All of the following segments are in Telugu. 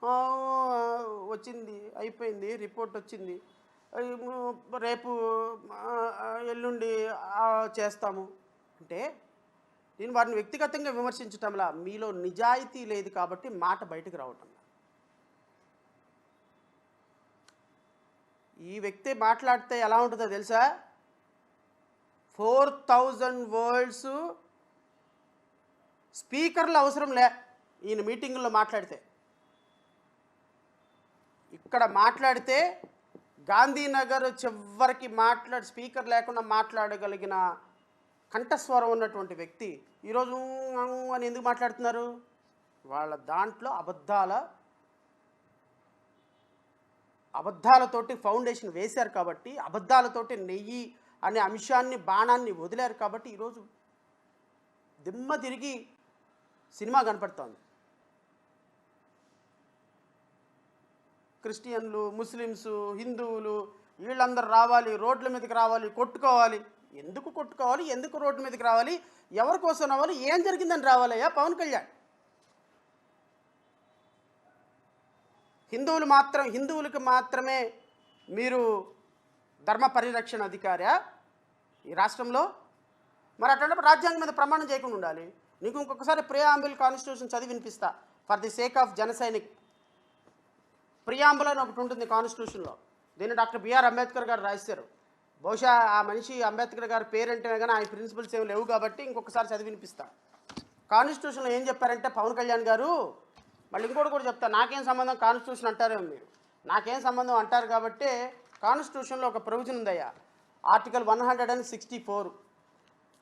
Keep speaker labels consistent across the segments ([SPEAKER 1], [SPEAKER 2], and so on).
[SPEAKER 1] "ఆ, వచ్చింది, అయిపోయింది, రిపోర్ట్ వచ్చింది, రేపు ఎల్లుండి చేస్తాము" అంటే నేను వారిని వ్యక్తిగతంగా విమర్శించటంలా, మీలో నిజాయితీ లేదు కాబట్టి మాట బయటకు రావటం. ఈ వ్యక్తి మాట్లాడితే ఎలా ఉంటుందో తెలుసా? 4000 వర్డ్స్ స్పీకర్లు అవసరం లే ఈయన మీటింగుల్లో మాట్లాడితే. ఇక్కడ మాట్లాడితే గాంధీనగర్ చివరికి స్పీకర్ లేకుండా మాట్లాడగలిగిన కంఠస్వరం ఉన్నటువంటి వ్యక్తి ఈరోజు అని ఎందుకు మాట్లాడుతున్నారు? వాళ్ళ దాంట్లో అబద్ధాలతోటి ఫౌండేషన్ వేశారు కాబట్టి, అబద్ధాలతోటి నెయ్యి అనే అంశాన్ని, బాణాన్ని వదిలారు కాబట్టి ఈరోజు దిమ్మ తిరిగి సినిమా కనపడుతోంది. క్రిస్టియన్లు, ముస్లిమ్సు, హిందువులు వీళ్ళందరూ రావాలి, రోడ్ల మీదకి రావాలి, కొట్టుకోవాలి. ఎందుకు కొట్టుకోవాలి? ఎందుకు రోడ్డు మీదకి రావాలి? ఎవరి కోసం రావాలి? ఏం జరిగిందని రావాలయ్యా పవన్ కళ్యాణ్? హిందువులకు మాత్రమే మీరు ధర్మ పరిరక్షణ అధికారా ఈ రాష్ట్రంలో? మరి అట్లాంటప్పుడు రాజ్యాంగం మీద ప్రమాణం చేయకుండా ఉండాలి. నీకు ఇంకొకసారి ప్రియాంబుల్ కాన్స్టిట్యూషన్ చదివి వినిపిస్తా. For the sake of Janasainik preamble అని ఒకటి ఉంటుంది కాన్స్టిట్యూషన్లో. దీన్ని డాక్టర్ బిఆర్ అంబేద్కర్ గారు రాశారు. బహుశా ఆ మనిషి అంబేద్కర్ గారి పేరంటే కానీ ఆయన ప్రిన్సిపల్స్ ఏమి లేవు కాబట్టి ఇంకొకసారి చదివి వినిపిస్తా. కాన్స్టిట్యూషన్లో ఏం చెప్పారంటే పవన్ కళ్యాణ్ గారు, మళ్ళీ ఇంకోటి కూడా చెప్తా, నాకేం సంబంధం కాన్స్టిట్యూషన్ అంటారేమో మీరు. నాకేం సంబంధం అంటారు కాబట్టి కాన్స్టిట్యూషన్లో ఒక ప్రొవిజన్ ఉందయ్యా, article 164.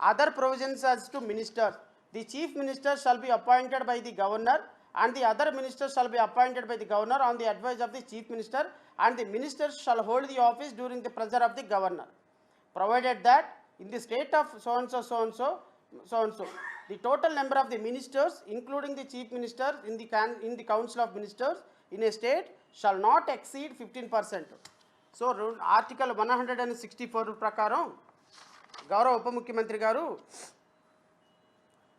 [SPEAKER 1] Other provisions as to ministers, the chief minister shall be appointed by the governor and the other ministers shall be appointed by the governor on the advice of the chief minister, and the ministers shall hold the office during the pressure of the governor, provided that in the state of so and so the total number of the ministers including the chief minister in the council of ministers in a state shall not exceed 15%. So article 164 ప్రకారం గౌరవ ఉప ముఖ్యమంత్రి గారు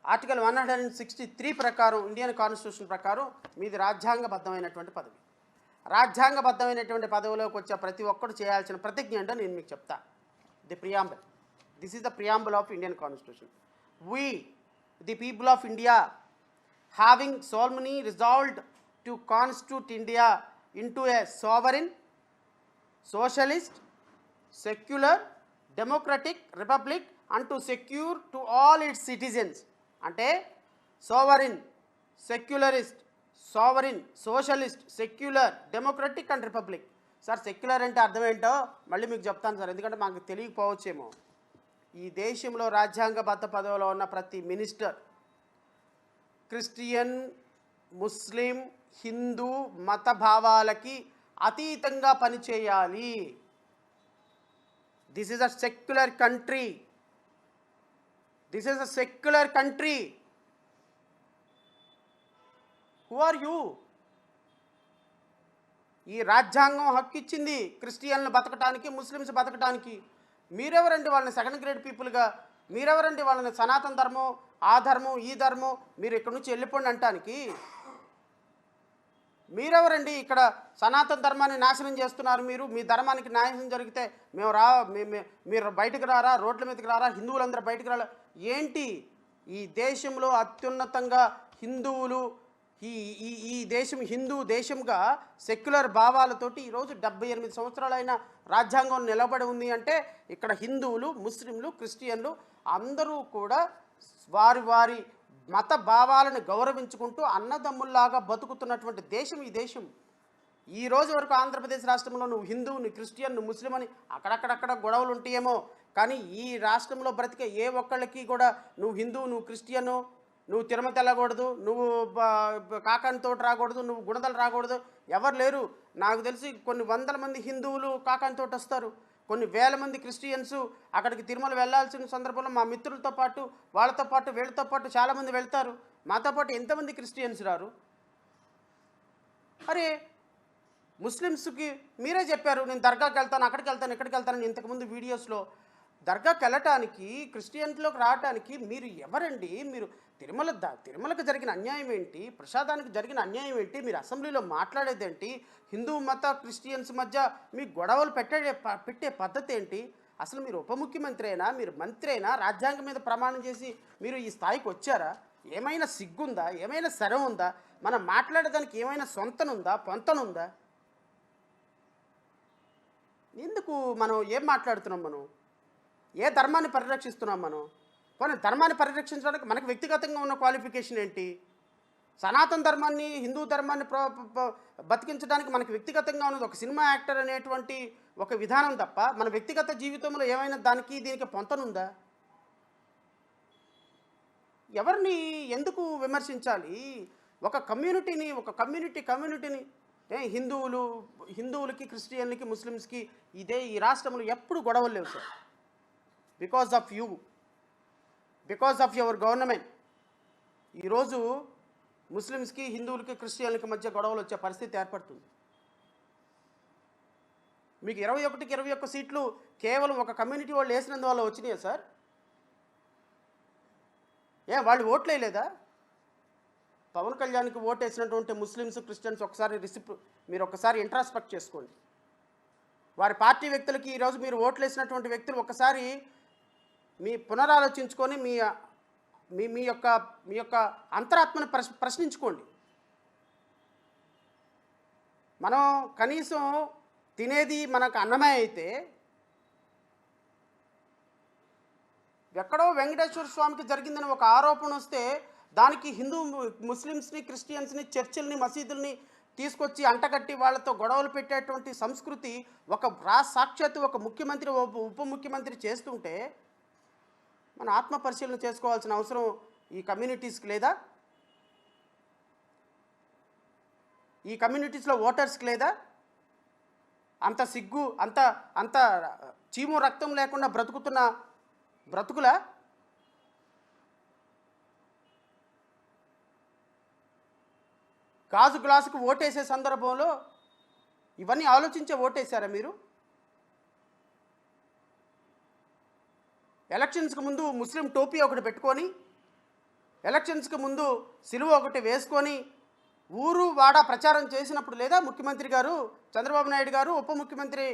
[SPEAKER 1] ఆర్టికల్ 163 ప్రకారం ఇండియన్ కాన్స్టిట్యూషన్ ప్రకారం మీది రాజ్యాంగబద్ధమైనటువంటి పదవి. రాజ్యాంగబద్ధమైనటువంటి పదవిలోకి వచ్చే ప్రతి ఒక్కరు చేయాల్సిన ప్రతిజ్ఞ అంటే నేను మీకు చెప్తా. The preamble, this is the preamble of Indian constitution. We, the people of India, having solemnly resolved to constitute India into a sovereign, socialist, secular, democratic republic and to secure to all its citizens. అంటే sovereign, secularist, socialist, secular, democratic and republic. Sir secular అంటే అర్థం ఏంటో మళ్ళీ మీకు చెప్తాను సార్, ఎందుకంటే మాకు తెలియకపోవచ్చేమో. ఈ దేశంలో రాజ్యాంగబద్ధ పదవిలో ఉన్న ప్రతి మినిస్టర్ క్రిస్టియన్, ముస్లిం, హిందూ మత భావాలకి అతీతంగా పనిచేయాలి. This is a secular country. This is a secular country. Who are you? ఈ రాజ్యాంగం హక్కు ఇచ్చింది క్రిస్టియన్లు బతకటానికి, ముస్లిమ్స్ బతకటానికి. మీరెవరండి వాళ్ళని సెకండ్ గ్రేడ్ పీపుల్గా? మీరెవరండి వాళ్ళని సనాతన ధర్మం, ఆ ధర్మం, ఈ ధర్మం, మీరు ఇక్కడి నుంచి వెళ్ళిపోండి అంటానికి? మీరెవరండి ఇక్కడ సనాతన ధర్మాన్ని నాశనం చేస్తున్నారు? మీరు మీ ధర్మానికి నాశనం జరిగితే మీరు బయటకు రారా? రోడ్ల మీదకి రారా? హిందువులందరూ బయటకు రారా? ఏంటి ఈ దేశంలో అత్యున్నతంగా హిందువులు, ఈ దేశం హిందూ దేశంగా సెక్యులర్ భావాలతోటి ఈరోజు 78 సంవత్సరాలైన రాజ్యాంగం నిలబడి ఉంది అంటే ఇక్కడ హిందువులు, ముస్లింలు, క్రిస్టియన్లు అందరూ కూడా వారి వారి మత భావాలను గౌరవించుకుంటూ అన్నదమ్ముల్లాగా బతుకుతున్నటువంటి దేశం ఈ దేశం. ఈ రోజు వరకు ఆంధ్రప్రదేశ్ రాష్ట్రంలో నువ్వు హిందూ, నువ్వు క్రిస్టియన్, నువ్వు ముస్లిం అని అక్కడక్కడక్కడ గొడవలు ఉంటాయేమో, కానీ ఈ రాష్ట్రంలో బ్రతికే ఏ ఒక్కళ్ళకి కూడా నువ్వు హిందూ, నువ్వు క్రిస్టియను, నువ్వు తిరుమత వెళ్ళకూడదు, నువ్వు కాకాని తోట రాకూడదు, నువ్వు గుణదలు రాకూడదు ఎవరు లేరు. నాకు తెలిసి కొన్ని వందల మంది హిందువులు కాకాని తోట వస్తారు, కొన్ని వేల మంది క్రిస్టియన్స్ అక్కడికి తిరుమల వెళ్ళాల్సిన సందర్భంలో మా మిత్రులతో పాటు, వాళ్ళతో పాటు, వీళ్ళతో పాటు చాలామంది వెళ్తారు. మాతో పాటు ఎంతమంది క్రిస్టియన్స్ రారు? అరే ముస్లిమ్స్కి మీరే చెప్పారు నేను దర్గాకి వెళ్తాను, అక్కడికి వెళ్తాను, ఇక్కడికి వెళ్తానని ఇంతకుముందు వీడియోస్లో దర్గాకి వెళ్ళటానికి, క్రిస్టియన్లోకి రావటానికి మీరు ఎవరండి? మీరు తిరుమలకు జరిగిన అన్యాయం ఏంటి? ప్రసాదానికి జరిగిన అన్యాయం ఏంటి? మీరు అసెంబ్లీలో మాట్లాడేదేంటి? హిందూ మత క్రిస్టియన్స్ మధ్య మీ గొడవలు పెట్టే పద్ధతి ఏంటి? అసలు మీరు ఉప ముఖ్యమంత్రి అయినా, మీరు మంత్రి అయినా, రాజ్యాంగం మీద ప్రమాణం చేసి మీరు ఈ స్థాయికి వచ్చారా? ఏమైనా సిగ్గుందా? ఏమైనా శరం ఉందా? మనం మాట్లాడేదానికి ఏమైనా సొంతనుందా, పొంతనుందా? ఎందుకు మనం ఏం మాట్లాడుతున్నాం? మనం ఏ ధర్మాన్ని పరిరక్షిస్తున్నాం? మనం పోనీ ధర్మాన్ని పరిరక్షించడానికి మనకు వ్యక్తిగతంగా ఉన్న క్వాలిఫికేషన్ ఏంటి? సనాతన ధర్మాన్ని, హిందూ ధర్మాన్ని బతికించడానికి మనకు వ్యక్తిగతంగా ఉన్నది ఒక సినిమా యాక్టర్ అనేటువంటి ఒక విధానం తప్ప మన వ్యక్తిగత జీవితంలో ఏమైనా దానికి దీనికి పొంతనుందా? ఎవరిని ఎందుకు విమర్శించాలి? ఒక కమ్యూనిటీని హిందువులకి, క్రిస్టియన్లకి, ముస్లిమ్స్కి ఈ రాష్ట్రంలో ఎప్పుడు గొడవలు లేవు sir. Because of you, because of your government ఈరోజు ముస్లిమ్స్కి, హిందువులకి, క్రిస్టియన్లకి మధ్య గొడవలు వచ్చే పరిస్థితి ఏర్పడుతుంది. మీకు 21కి 21 సీట్లు కేవలం ఒక కమ్యూనిటీ వాళ్ళు వేసినందువల్ల వచ్చినాయా సార్? వాళ్ళు ఓట్లు వేయలేదా? పవన్ కళ్యాణ్కి ఓటు వేసినటువంటి ముస్లిమ్స్, క్రిస్టియన్స్ మీరు ఒకసారి ఇంట్రాస్పెక్ట్ చేసుకోండి. వారి పార్టీ వ్యక్తులకి ఈరోజు మీరు ఓట్లు వేసినటువంటి వ్యక్తులు ఒకసారి మీ పునరాలోచించుకొని మీ యొక్క అంతరాత్మను ప్రశ్నించుకోండి. మనం కనీసం తినేది మనకు అన్నమే అయితే ఎక్కడో వెంకటేశ్వర స్వామికి జరిగిందని ఒక ఆరోపణ వస్తే దానికి ముస్లిమ్స్ని, క్రిస్టియన్స్ని, చర్చిల్ని, మసీదుల్ని తీసుకొచ్చి అంటగట్టి వాళ్ళతో గొడవలు పెట్టేటువంటి సంస్కృతి సాక్షాత్తు ఒక ముఖ్యమంత్రి, ఉప ముఖ్యమంత్రి చేస్తుంటే మన ఆత్మ పరిశీలన చేసుకోవాల్సిన అవసరం ఈ కమ్యూనిటీస్కి లేదా? ఈ కమ్యూనిటీస్లో ఓటర్స్కి లేదా? అంత సిగ్గు, అంత చీము రక్తం లేకుండా బ్రతుకులా? గాజు గ్లాసుకు ఓటేసే సందర్భంలో ఇవన్నీ ఆలోచించే ఓటేశారా మీరు? ఎలక్షన్స్కి ముందు ముస్లిం టోపీ ఒకటి పెట్టుకొని, ఎలక్షన్స్కి ముందు సిలువ ఒకటి వేసుకొని ఊరు వాడ ప్రచారం చేసినప్పుడు లేదా ముఖ్యమంత్రి గారు చంద్రబాబు నాయుడు గారు, ఉప ముఖ్యమంత్రి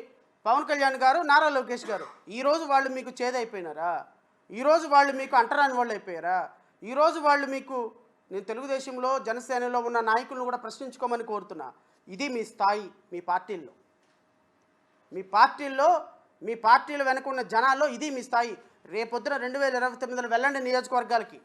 [SPEAKER 1] పవన్ కళ్యాణ్ గారు, నారా లోకేష్ గారు? ఈరోజు వాళ్ళు మీకు చేదైపోయినారా? ఈరోజు వాళ్ళు మీకు అంటరాని వాళ్ళు అయిపోయారా? ఈరోజు వాళ్ళు మీకు, నేను తెలుగుదేశంలో, జనసేనలో ఉన్న నాయకులను కూడా ప్రశ్నించుకోమని కోరుతున్నా. ఇది మీ స్థాయి. మీ పార్టీల వెనక ఉన్న జనాల్లో ఇది మీ స్థాయి. రేపొద్దున 2029లో వెళ్ళండి నియోజకవర్గాలకి,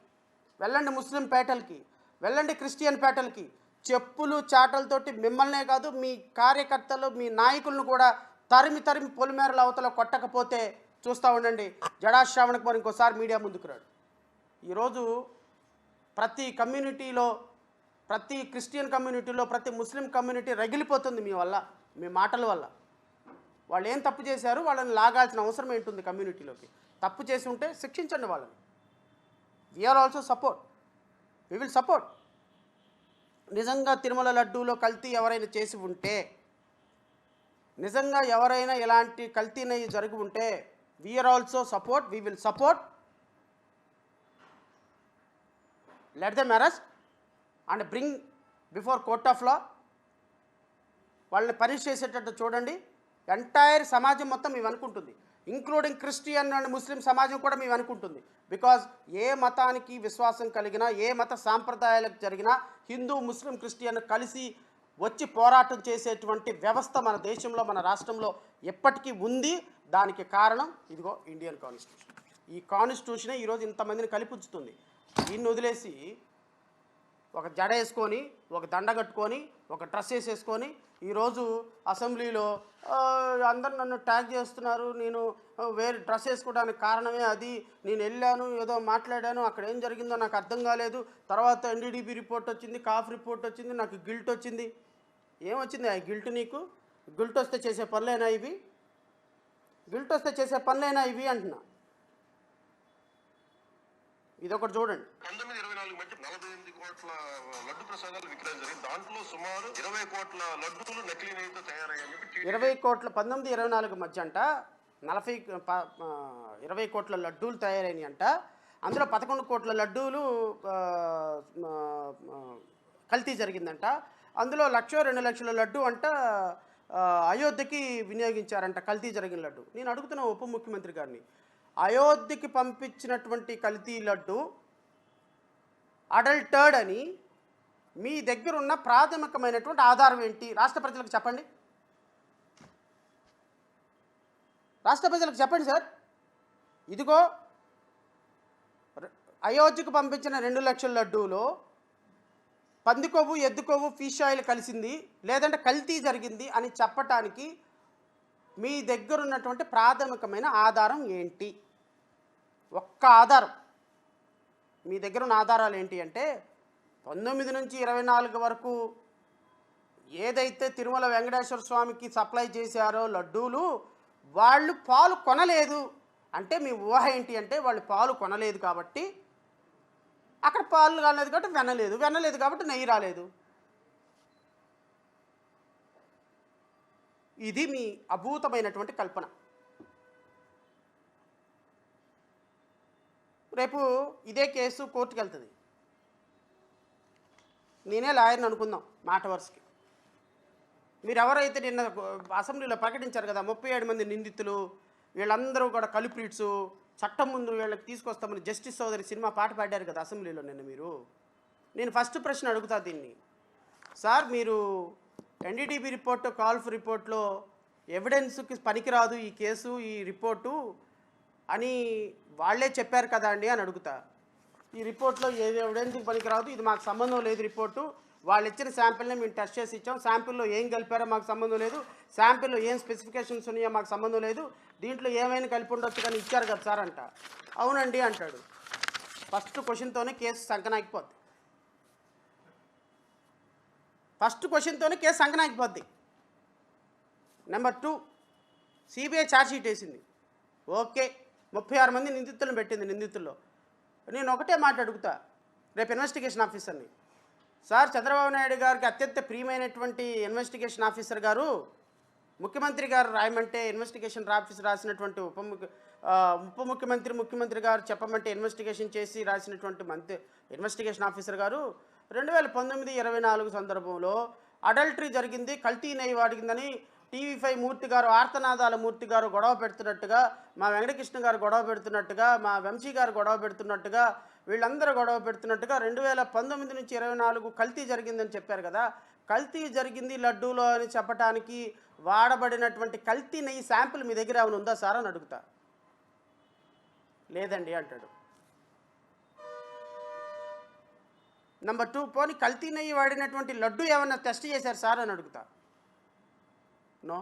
[SPEAKER 1] వెళ్ళండి ముస్లిం పేటలకి, వెళ్ళండి క్రిస్టియన్ పేటలకి. చెప్పులు చాటలతోటి మిమ్మల్నే కాదు మీ కార్యకర్తలు, మీ నాయకులను కూడా తరిమి పొలిమేరల అవతల కొట్టకపోతే చూస్తూ ఉండండి. జడాశ్రావణకు మరి ఇంకోసారి మీడియా ముందుకు రాడు. ఈరోజు ప్రతి కమ్యూనిటీలో, ప్రతి క్రిస్టియన్ కమ్యూనిటీలో, ప్రతి ముస్లిం కమ్యూనిటీ రగిలిపోతుంది మీ మాటల వల్ల. వాళ్ళు ఏం తప్పు చేశారు? వాళ్ళని లాగాల్సిన అవసరం ఏంటుంది? కమ్యూనిటీలోకి తప్పు చేసి ఉంటే శిక్షించండి వాళ్ళని. We are also we will support. నిజంగా తిరుమల లడ్డూలో కల్తీ ఎవరైనా చేసి ఉంటే, నిజంగా ఎవరైనా ఇలాంటి కల్తీనవి జరిగి ఉంటే we are also we will support. Let them arrest and bring before court of law. వాళ్ళని పనిష్ చేసేటట్టు చూడండి. ఎంటైర్ సమాజం మొత్తం మేము అనుకుంటుంది, ఇంక్లూడింగ్ క్రిస్టియన్ అండ్ ముస్లిం సమాజం కూడా మేము అనుకుంటుంది. బికాజ్ ఏ మతానికి విశ్వాసం కలిగినా, ఏ మత సాంప్రదాయాలకు జరిగినా హిందూ, ముస్లిం, క్రిస్టియన్ కలిసి వచ్చి పోరాటం చేసేటువంటి వ్యవస్థ మన దేశంలో, మన రాష్ట్రంలో ఎప్పటికీ ఉంది. దానికి కారణం ఇదిగో ఇండియన్ కాన్స్టిట్యూషన్. ఈ కాన్స్టిట్యూషనే ఈరోజు ఇంతమందిని కలిపుచ్చుతుంది. దీన్ని వదిలేసి ఒక జడ వేసుకొని, ఒక దండ కట్టుకొని, ఒక డ్రెస్ వేసేసుకొని ఈరోజు అసెంబ్లీలో అందరు నన్ను ట్యాగ్ చేస్తున్నారు, నేను వేరే డ్రెస్ వేసుకోవడానికి కారణమే అది, నేను వెళ్ళాను, ఏదో మాట్లాడాను, అక్కడ ఏం జరిగిందో నాకు అర్థం కాలేదు, తర్వాత ఎన్డీడీబీ రిపోర్ట్ వచ్చింది, కాఫ్ రిపోర్ట్ వచ్చింది, నాకు గిల్ట్ వచ్చింది. ఏమొచ్చింది ఆ గిల్ట్ నీకు? గిల్ట్ వస్తే చేసే పనులేనా ఇవి? అంటున్నా. ఇదొకటి చూడండి.
[SPEAKER 2] 1924 మధ్య 48 కోట్ల లడ్డు ప్రసాదాలు విక్రయం జరిగింది. దాంట్లో సుమారు 20 కోట్ల లడ్డూలు నకిలీ నెయ్యితో తయారయ్యాయని
[SPEAKER 1] 20 కోట్ల 1924 మధ్య అంట 20 కోట్ల లడ్డూలు తయారైనాయి అంట. అందులో 11 కోట్ల లడ్డూలు కల్తీ జరిగిందంట. అందులో 1,00,000 2 లక్షల లడ్డు అంట అయోధ్యకి వినియోగించారంట కల్తీ జరిగిన లడ్డు. నేను అడుగుతున్న ఉప ముఖ్యమంత్రి గారిని, అయోధ్యకి పంపించినటువంటి కల్తీ లడ్డు అడల్టర్డ్ అని మీ దగ్గర ఉన్న ప్రాథమికమైనటువంటి ఆధారం ఏంటి? రాష్ట్ర ప్రజలకు చెప్పండి. రాష్ట్ర ప్రజలకు చెప్పండి సార్. ఇదిగో అయోధ్యకు పంపించిన 2 లక్షల లడ్డూలో పంది కొవ్వు, ఎద్దు కొవ్వు, ఫిష్ ఆయిల్ కలిసింది, లేదంటే కల్తీ జరిగింది అని చెప్పటానికి మీ దగ్గర ఉన్నటువంటి ప్రాథమికమైన ఆధారం ఏంటి? ఒక్క ఆధారం. మీ దగ్గర ఉన్న ఆధారాలు ఏంటి అంటే 19 నుంచి 24 వరకు ఏదైతే తిరుమల వెంకటేశ్వర స్వామికి సప్లై చేశారో లడ్డూలు, వాళ్ళు పాలు కొనలేదు అంటే మీ ఊహ ఏంటి అంటే వాళ్ళు పాలు కొనలేదు కాబట్టి అక్కడ పాలు కాలేదు కాబట్టి వెన్నలేదు కాబట్టి నెయ్యి రాలేదు. ఇది మీ అభూతమైనటువంటి కల్పన. రేపు ఇదే కేసు కోర్టుకు వెళ్తుంది. నేనే లాయర్ని అనుకుందాం మాట వరుసకి. మీరు ఎవరైతే నిన్న అసెంబ్లీలో ప్రకటించారు కదా 37 మంది నిందితులు, వీళ్ళందరూ కూడా కల్ప్రిట్స్, చట్టం ముందు వీళ్ళకి తీసుకొస్తామని జస్టిస్ సోదరి సినిమా పాట పాడారు కదా అసెంబ్లీలో నిన్న. నేను ఫస్ట్ ప్రశ్న అడుగుతా దీన్ని. సార్, మీరు ఎన్డీటీవీ రిపోర్టు, కాల్ఫ్ రిపోర్ట్లో ఎవిడెన్స్కి పనికిరాదు ఈ కేసు, ఈ రిపోర్టు అని వాళ్ళే చెప్పారు కదా అండి అని అడుగుతా. ఈ రిపోర్ట్లో ఏ ఎవిడెన్స్కి పనికిరాదు, ఇది మాకు సంబంధం లేదు రిపోర్టు, వాళ్ళు ఇచ్చిన శాంపిల్ని మేము టెస్ట్ చేసి ఇచ్చాం, శాంపిల్లో ఏం కలిపారో మాకు సంబంధం లేదు, శాంపిల్లో ఏం స్పెసిఫికేషన్స్ ఉన్నాయో మాకు సంబంధం లేదు, దీంట్లో ఏమైనా కలిపి ఉండొచ్చు కానీ ఇచ్చారు కదా సార్ అంట. అవునండి అంటాడు. ఫస్ట్ క్వశ్చన్తోనే కేసు సంకనాగిపోద్ది. నెంబర్ 2, సిబిఐ ఛార్జ్షీట్ వేసింది. ఓకే, 36 మంది నిందితులను పెట్టింది. నిందితుల్లో నేను ఒకటే మాట అడుగుతా రేపు ఇన్వెస్టిగేషన్ ఆఫీసర్ని. సార్, చంద్రబాబు నాయుడు గారికి అత్యంత ప్రియమైనటువంటి ఇన్వెస్టిగేషన్ ఆఫీసర్ గారు, ముఖ్యమంత్రి గారు రాయమంటే ఇన్వెస్టిగేషన్ ఆఫీసర్ రాసినటువంటి ఉప ముఖ్యమంత్రి గారు చెప్పమంటే ఇన్వెస్టిగేషన్ చేసి రాసినటువంటి ఇన్వెస్టిగేషన్ ఆఫీసర్ గారు 2019-24 సందర్భంలో అడల్టరీ జరిగింది, కల్తీ నెయ్యి వాడిగిందని TV5 మూర్తి గారు, ఆర్తనాదాల మూర్తి గారు గొడవ పెడుతున్నట్టుగా, మా వెంకటకృష్ణ గారు గొడవ పెడుతున్నట్టుగా, మా వంశీ గారు గొడవ పెడుతున్నట్టుగా, వీళ్ళందరూ గొడవ పెడుతున్నట్టుగా 2019 నుంచి 24 కల్తీ జరిగిందని చెప్పారు కదా. కల్తీ జరిగింది లడ్డూలో అని చెప్పడానికి వాడబడినటువంటి కల్తీ నెయ్యి శాంపిల్ మీ దగ్గర ఏమైనా ఉందా సార్ అని అడుగుతా. లేదండి అంటాడు. నెంబర్ 2, పోనీ కల్తీ నెయ్యి వాడినటువంటి లడ్డు ఏమైనా టెస్ట్ చేశారు సార్ అని అడుగుతా. నో.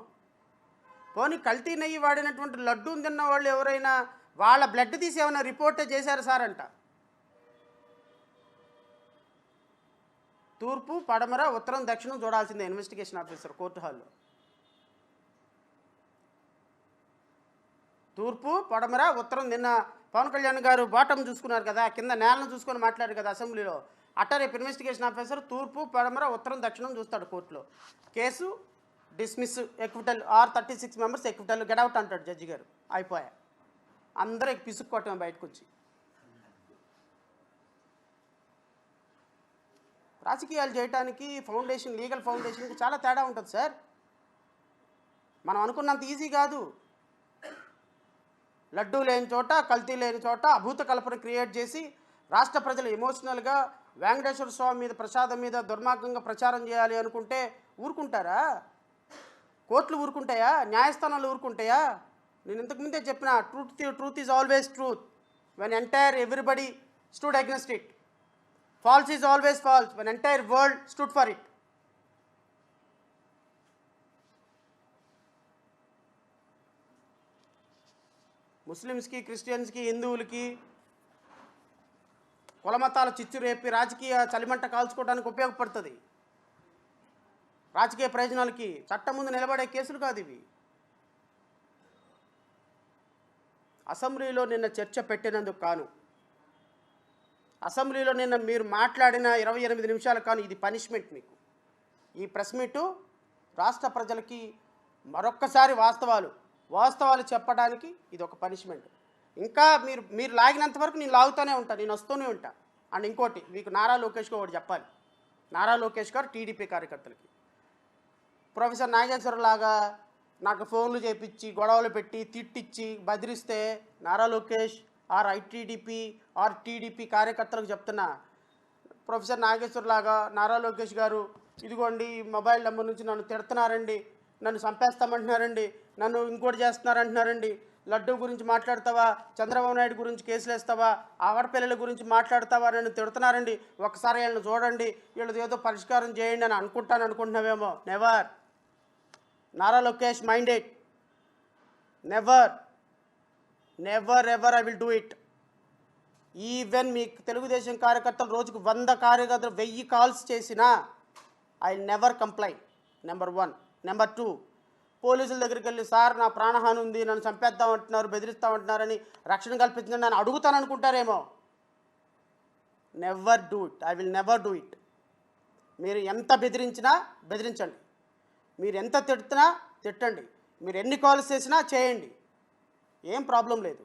[SPEAKER 1] పోనీ కల్తీ నెయ్యి వాడినటువంటి లడ్డు తిన్న వాళ్ళు ఎవరైనా వాళ్ళ బ్లడ్ తీసి ఏమైనా రిపోర్ట్ చేశారు సార్ అంట. తూర్పు, పడమర, ఉత్తరం, దక్షిణం చూడాల్సిందే ఇన్వెస్టిగేషన్ ఆఫీసర్ కోర్టు హాల్లో. తూర్పు, పడమర, ఉత్తరం. నిన్న పవన్ కళ్యాణ్ గారు బాటం చూసుకున్నారు కదా, కింద నేలను చూసుకొని మాట్లాడారు కదా అసెంబ్లీలో. అట్ట రేపు ఇన్వెస్టిగేషన్ ఆఫీసర్ తూర్పు, పడమర, ఉత్తరం, దక్షిణం చూస్తాడు కోర్టులో. Case dismiss, acquittal or 36 members acquittal, get out అంటాడు జడ్జి గారు. అయిపోయా. అందరూ పిసుక్కోవటం బయటకు వచ్చి. రాజకీయాలు చేయడానికి ఫౌండేషన్, లీగల్ ఫౌండేషన్కి చాలా తేడా ఉంటుంది సార్. మనం అనుకున్నంత ఈజీ కాదు. లడ్డూ లేని చోట, కల్తీ లేని చోట అభూత కల్పన క్రియేట్ చేసి రాష్ట్ర ప్రజలు ఎమోషనల్గా వెంకటేశ్వర స్వామి మీద, ప్రసాదం మీద దుర్మార్గంగా ప్రచారం చేయాలి అనుకుంటే ఊరుకుంటారా? కోర్టులు ఊరుకుంటాయా? న్యాయస్థానాలు ఊరుకుంటాయా? నేను ఇంతకుముందే చెప్పిన truth is always truth when entire everybody stood against it. False is always false when entire world stood for it. ముస్లిమ్స్కి, క్రిస్టియన్స్కి, హిందువులకి కులమతాల చిచ్చు రేపి రాజకీయ చలిమంట కాల్చుకోవడానికి ఉపయోగపడుతుంది. రాజకీయ ప్రయోజనాలకి చట్టం ముందు నిలబడే కేసులు కాదు ఇవి. అసెంబ్లీలో నిన్న చర్చ పెట్టినందుకు కాను, అసెంబ్లీలో నిన్న మీరు మాట్లాడిన 28 నిమిషాలు కాను, ఇది పనిష్మెంట్ మీకు. ఈ ప్రెస్ మీటు రాష్ట్ర ప్రజలకి మరొక్కసారి వాస్తవాలు, వాస్తవాలు చెప్పడానికి ఇది ఒక పనిష్మెంట్. ఇంకా మీరు లాగినంత వరకు నేను లాగుతూనే ఉంటాను, నేను వస్తూనే ఉంటాను. అండ్ ఇంకోటి మీకు నారా లోకేష్కి ఒకటి చెప్పాలి. నారా లోకేష్ గారు టీడీపీ కార్యకర్తలకి ప్రొఫెసర్ నాగేశ్వరరావు లాగా నాకు ఫోన్లు చేపించి గొడవలు పెట్టి తిట్టిచ్చి బెదిరిస్తే నారా లోకేష్ ఐటీడీపీ టీడీపీ కార్యకర్తలకు చెప్తున్నా, ప్రొఫెసర్ నాగేశ్వరరావు లాగా నారా లోకేష్ గారు ఇదిగోండి ఈ మొబైల్ నెంబర్ నుంచి నన్ను తిడుతున్నారండి, నన్ను చంపేస్తామంటున్నారండి, నన్ను ఇంకోటి చేస్తున్నారంటున్నారండి, లడ్డూ గురించి మాట్లాడతావా, చంద్రబాబు నాయుడు గురించి కేసులు వేస్తావా, ఆడపిల్లల గురించి మాట్లాడతావా, నన్ను తిడుతున్నారండి, ఒకసారి వీళ్ళని చూడండి, వీళ్ళది ఏదో పరిష్కారం చేయండి అని అనుకుంటున్నావేమో. Never. Nara Lokesh minded. Never ever I will do it. Even మీ తెలుగుదేశం కార్యకర్తలు రోజుకు 100 కార్యకర్తలు 1000 కాల్స్ చేసినా I never complaint. Number 1. Number 2, పోలీసుల దగ్గరికి వెళ్ళి సార్ నా ప్రాణహాని ఉంది, నన్ను చంపేద్దామంటున్నారు, బెదిరిస్తామంటున్నారని రక్షణ కల్పించండి నన్ను అడుగుతాను అనుకుంటారేమో. Never do it. I will never do it. మీరు ఎంత బెదిరించినా బెదిరించండి, మీరు ఎంత తిట్టినా తిట్టండి, మీరు ఎన్ని కాల్స్ చేసినా చేయండి, ఏం ప్రాబ్లం లేదు.